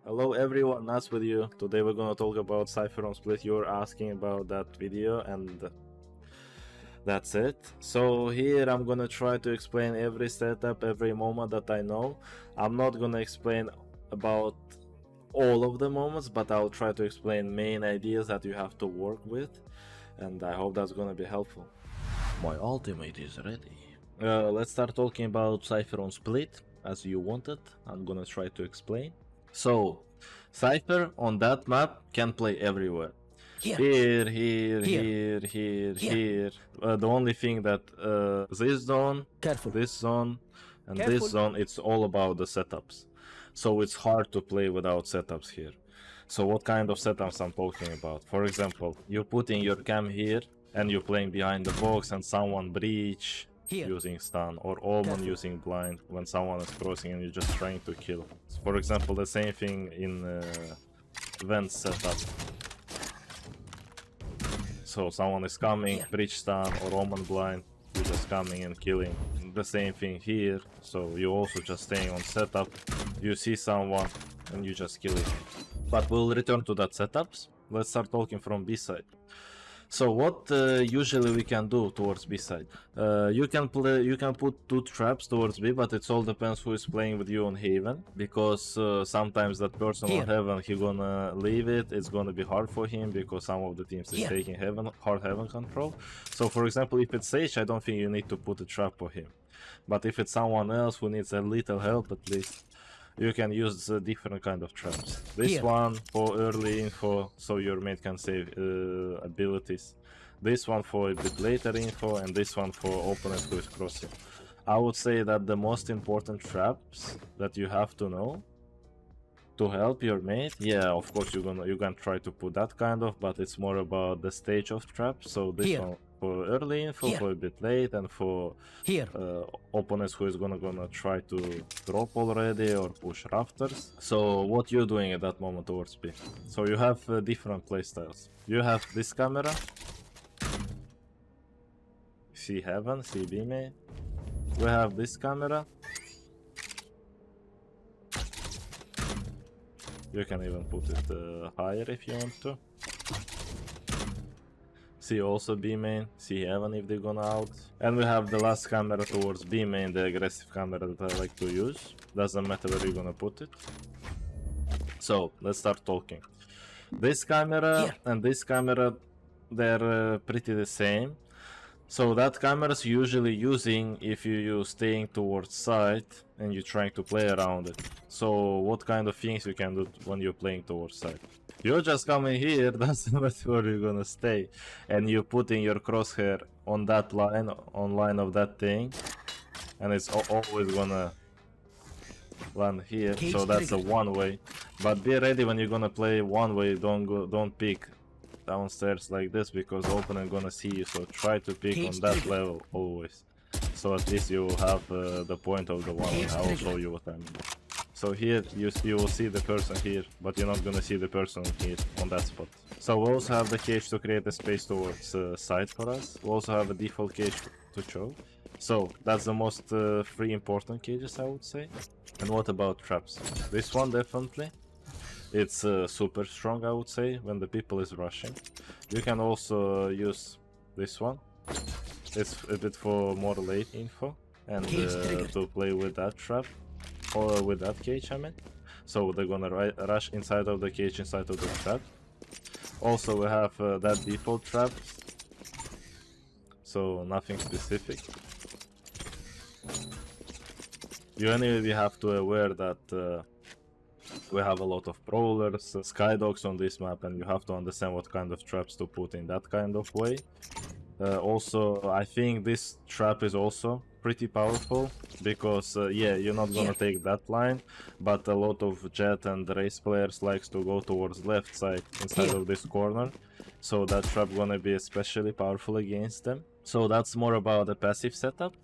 Hello everyone, Nats with you. Today we're gonna talk about Cypher on Split. You're asking about that video and that's it. So here I'm gonna try to explain every setup, every moment that I know. I'm not gonna explain about all of the moments, but I'll try to explain main ideas that you have to work with, and I hope that's gonna be helpful. My ultimate is ready. Let's start talking about Cypher on Split as you wanted. I'm gonna try to explain. So, Cypher on that map can play everywhere. Here. The only thing that this zone, this zone, and this zone, it's all about the setups. So it's hard to play without setups here. So what kind of setups I'm talking about? For example, you're putting your cam here, and you're playing behind the box, and someone breach using stun, or Omen using blind when someone is crossing and you're just trying to kill. For example, the same thing in vent setup. So someone is coming, breach stun or Omen blind, you're just coming and killing. The same thing here, so you're also just staying on setup. You see someone and you just kill it. But we'll return to that setups. Let's start talking from B side. So what usually we can do towards B side? You can put two traps towards B, but it all depends who is playing with you on Haven, because sometimes that person on Heaven, he gonna leave it. It's gonna be hard for him because some of the teams is taking hard Heaven control. So for example, if it's Sage, I don't think you need to put a trap for him. But if it's someone else who needs a little help at least, you can use different kind of traps. This one for early info, so your mate can save abilities. This one for a bit later info, and this one for opponent who is crossing. I would say that the most important traps that you have to know to help your mate, yeah, of course you can try to put that kind of, but it's more about the stage of traps. So this one for early info, for a bit late, and for opponents who is gonna try to drop already or push rafters. So what you're doing at that moment towards B. So you have different playstyles. You have this camera. See Heaven, see B main. We have this camera. You can even put it higher if you want to. See also B main, see Heaven if they're gonna out. And we have the last camera towards B main, the aggressive camera that I like to use. Doesn't matter where you're gonna put it. So, let's start talking. This camera and this camera, they're pretty the same. So that camera is usually using if you're staying towards side and you're trying to play around it. So what kind of things you can do when you're playing towards side? You're just coming here, that's where you're gonna stay, and you're putting your crosshair on that line, on line of that thing, and it's always gonna land here. So that's a one way. But be ready when you're gonna play one way. Don't pick downstairs like this, because the opponent gonna see you. So try to pick on that level always. So at least you will have the point of the one way. I will show you what I mean. So here you will see the person here, but you're not gonna see the person here on that spot. So we also have the cage to create a space towards side for us. We also have a default cage to choke. So that's the most three important cages, I would say. And what about traps? This one definitely. It's super strong, I would say, when the people is rushing. You can also use this one. It's a bit for more late info, and to play with that trap. Or with that cage, I mean. So they're gonna rush inside of the cage, inside of the trap. Also we have that default trap. So nothing specific. You anyway have to aware that we have a lot of prowlers, skydogs on this map, and you have to understand what kind of traps to put in that kind of way. Also, I think this trap is also pretty powerful, because yeah, you're not gonna take that line, but a lot of Jet and race players likes to go towards left side inside of this corner, so that trap gonna be especially powerful against them. So that's more about the passive setup.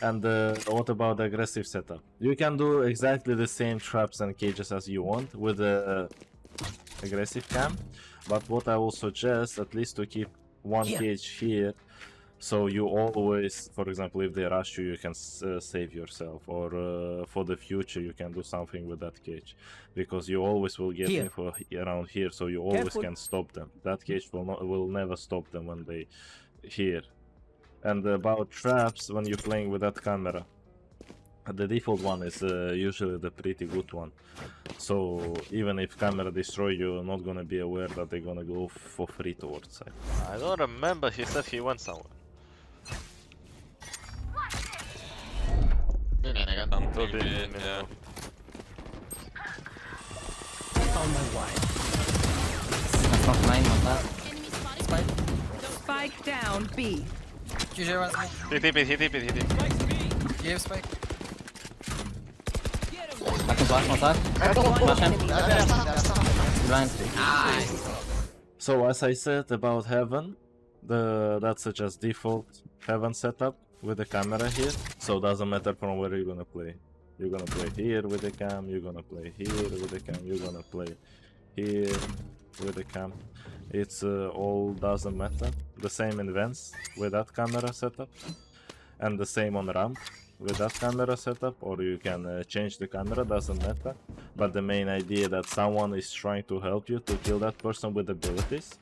And what about the aggressive setup? You can do exactly the same traps and cages as you want with the aggressive cam, but what I will suggest, at least to keep one cage here So you always, for example, if they rush you, you can save yourself, or for the future you can do something with that cage, because you always will get info around here, so you always can stop them. That cage will never stop them when they here. And about traps, when you're playing with that camera, the default one is usually the pretty good one. So even if camera destroy you, you're not gonna be aware that they're gonna go for free towards side. I don't remember, he said he went somewhere. Yeah. On my way. That's not mine, not that. Spike. Spike down, B. GG was me. He TP. You have spike. I can flash one side. Flash him. Blind. So as I said about heaven, that's just default heaven setup with the camera here. So doesn't matter from where you're gonna play. You're gonna play here with the cam, you're gonna play here with the cam, you're gonna play here with the cam. It's all doesn't matter. The same in vents with that camera setup, and the same on ramp with that camera setup, or you can change the camera, doesn't matter. But the main idea that someone is trying to help you to kill that person with abilities.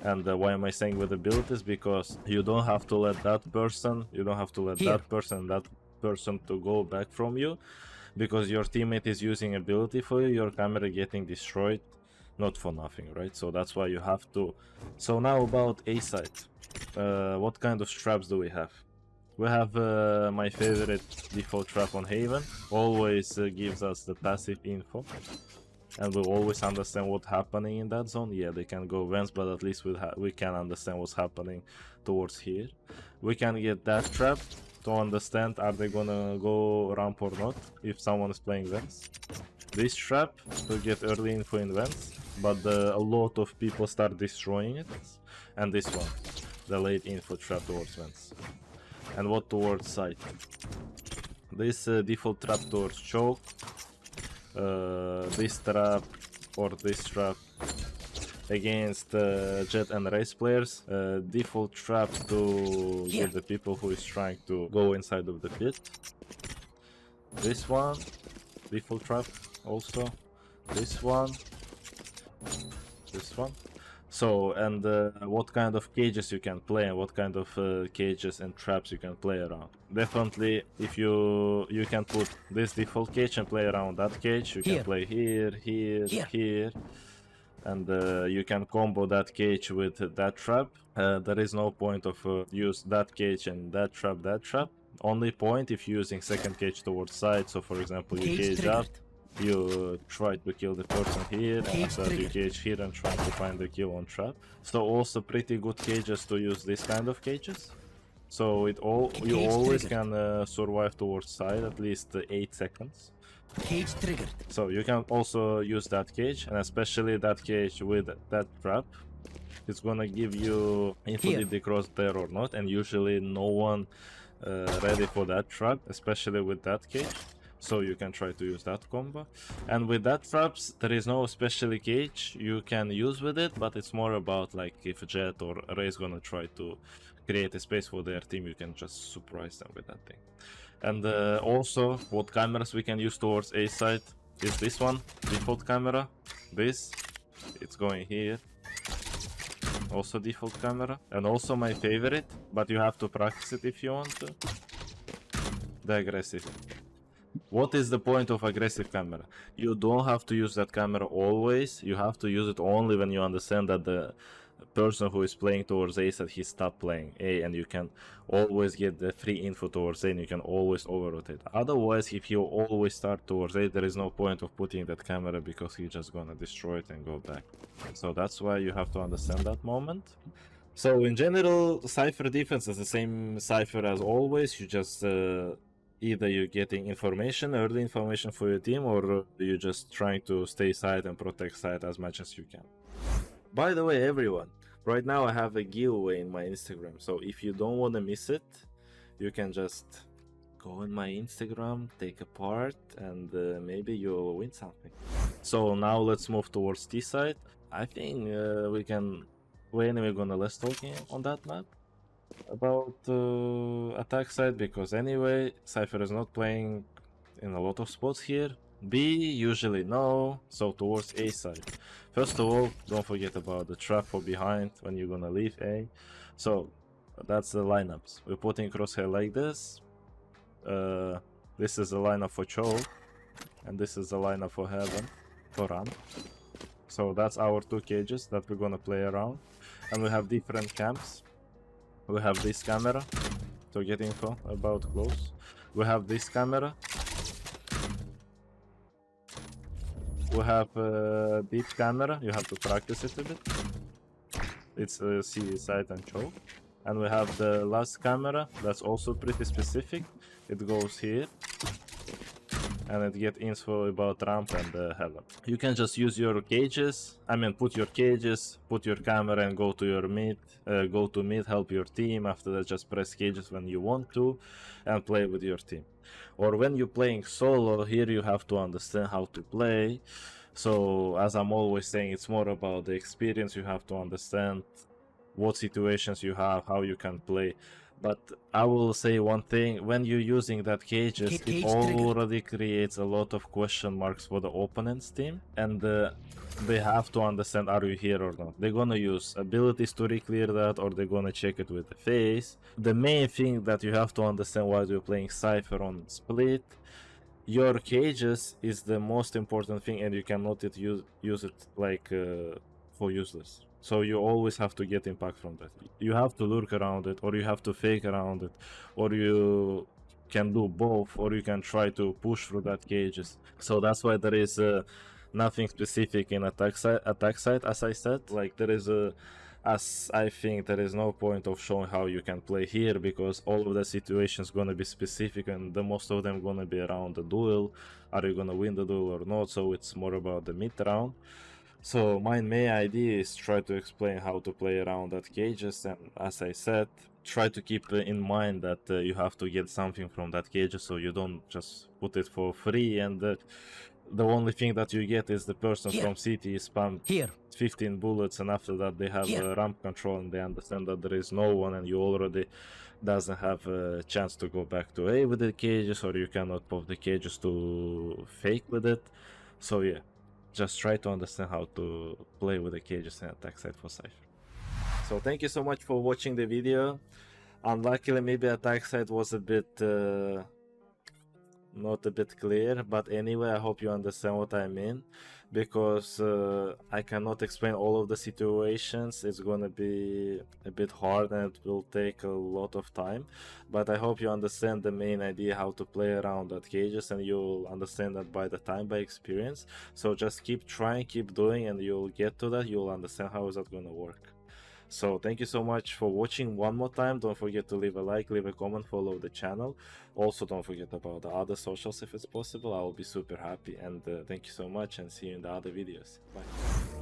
And why am I saying with abilities? Because you don't have to let that person, that person to go back from you, because your teammate is using ability for you, your camera getting destroyed, not for nothing, right? So that's why you have to. So now about A side, what kind of traps do we have? We have my favorite default trap on Haven, always gives us the passive info, and we'll always understand what's happening in that zone. Yeah, they can go vents, but at least we can understand what's happening towards here. We can get that trap to understand are they gonna go ramp or not if someone is playing vents. This trap to get early info in vents, but a lot of people start destroying it. And this one, the late info trap towards vents. And what towards side? This default trap towards choke, this trap or this trap against Jet and Race players, default trap to get the people who is trying to go inside of the pit. This one, default trap also, this one. So, and what kind of cages you can play and what kind of cages and traps you can play around. Definitely, if you can put this default cage and play around that cage, you can play here, here, and you can combo that cage with that trap. There is no point of use that cage and that trap. Only point if you're using second cage towards side. So for example, you cage up, you try to kill the person here, and after you cage here and try to find the kill on trap. So also pretty good cages to use this kind of cages. So you always can survive towards side at least 8 seconds. Cage triggered. So you can also use that cage, and especially that cage with that trap. It's gonna give you info did they cross there or not, and usually no one ready for that trap, especially with that cage. So you can try to use that combo. And with that traps, there is no special cage you can use with it, but it's more about like if Jet or Ray is gonna try to create a space for their team, you can just surprise them with that thing. And also, what cameras we can use towards A side is this one, default camera. This, it's going here. Also default camera. And also my favorite, but you have to practice it if you want to. The aggressive. What is the point of aggressive camera? You don't have to use that camera always. You have to use it only when you understand that the person who is playing towards A said he stopped playing A, and you can always get the free info towards A, and you can always over-rotate. Otherwise, if you always start towards A, there is no point of putting that camera because he's just gonna destroy it and go back. So that's why you have to understand that moment. So in general, Cypher defense is the same Cypher as always. You just either you're getting information, early information for your team, or you're just trying to stay side and protect side as much as you can. By the way, everyone, right now I have a giveaway in my Instagram, so if you don't want to miss it, you can just go on my Instagram, take a part, and maybe you'll win something. So now let's move towards T side. I think we can... When are we gonna less talking on that map? about attack side, because anyway Cypher is not playing in a lot of spots here. B, usually no, so towards A side. First of all, don't forget about the trap for behind when you're gonna leave A. So that's the lineups. We're putting crosshair like this. This is the lineup for choke, and this is the lineup for heaven, for ramp. So that's our two cages that we're gonna play around. And we have different camps. We have this camera to get info about close. We have this camera. We have deep camera. You have to practice it a bit. It's C side and choke. And we have the last camera. That's also pretty specific. It goes here. And it get info about ramp and heaven. You can just use your cages. I mean, put your cages, put your camera, and go to your mid. Go to mid, help your team. After that, just press cages when you want to, and play with your team. Or when you're playing solo, here you have to understand how to play. So, as I'm always saying, it's more about the experience. You have to understand what situations you have, how you can play. But I will say one thing, when you're using that cages, it already creates a lot of question marks for the opponent's team. And they have to understand, are you here or not? They're gonna use abilities to re-clear that, or they're gonna check it with the face. The main thing that you have to understand while you're playing Cypher on split, your cages is the most important thing, and you cannot use it like for useless. So you always have to get impact from that. You have to lurk around it, or you have to fake around it, or you can do both, or you can try to push through that cages. So that's why there is nothing specific in attack side, as I said. Like there is as I think there is no point of showing how you can play here, because all of the situations gonna be specific, and the most of them gonna be around the duel. Are you gonna win the duel or not? So it's more about the mid round. So my main idea is try to explain how to play around that cages, and as I said, try to keep in mind that you have to get something from that cages, so you don't just put it for free, and the only thing that you get is the person from CT spam 15 bullets, and after that they have ramp control, and they understand that there is no one, and you already doesn't have a chance to go back to A with the cages, or you cannot pop the cages to fake with it. So yeah. Just try to understand how to play with the cages and attack side for Cypher. So thank you so much for watching the video. Unluckily, maybe attack side was a bit not a bit clear, but anyway, I hope you understand what I mean, because I cannot explain all of the situations. It's gonna be a bit hard and it will take a lot of time, but I hope you understand the main idea, how to play around that cages, and you'll understand that by the time, by experience. So just keep trying, keep doing, and you'll get to that. You'll understand how is that gonna work. So thank you so much for watching one more time. Don't forget to leave a like, leave a comment, follow the channel. Also don't forget about the other socials if it's possible. I will be super happy, and thank you so much, and see you in the other videos. Bye.